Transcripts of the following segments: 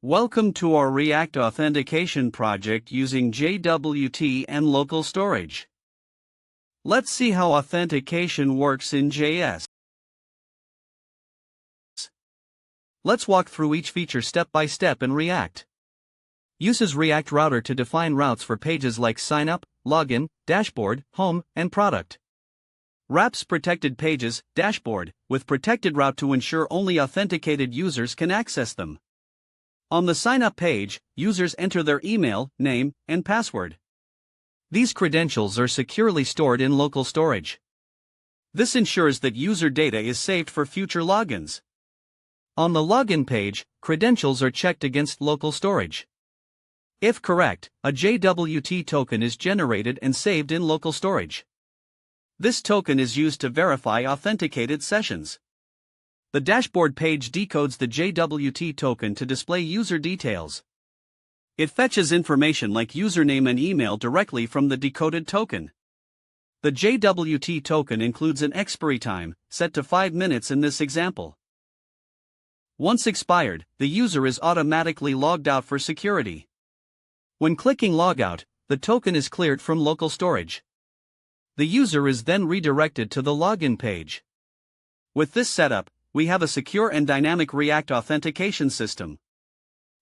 Welcome to our React Authentication project using JWT and localStorage. Let's see how authentication works in JS. Let's walk through each feature step by step in React. Uses React Router to define routes for pages like sign up, login, dashboard, home, and product. Wraps protected pages, dashboard, with protected route to ensure only authenticated users can access them. On the sign-up page, users enter their email, name, and password. These credentials are securely stored in localStorage. This ensures that user data is saved for future logins. On the login page, credentials are checked against localStorage. If correct, a JWT token is generated and saved in localStorage. This token is used to verify authenticated sessions. The dashboard page decodes the JWT token to display user details. It fetches information like username and email directly from the decoded token. The JWT token includes an expiry time, set to 5 minutes in this example. Once expired, the user is automatically logged out for security. When clicking Logout, the token is cleared from localStorage. The user is then redirected to the login page. With this setup, we have a secure and dynamic React authentication system.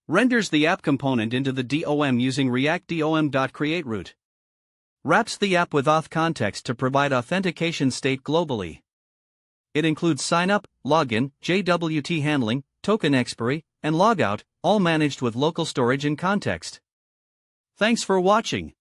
Renders the app component into the DOM using React DOM.createRoute. Wraps the app with auth context to provide authentication state globally. It includes sign-up, login, JWT handling, token expiry, and logout, all managed with localStorage in context. Thanks for watching.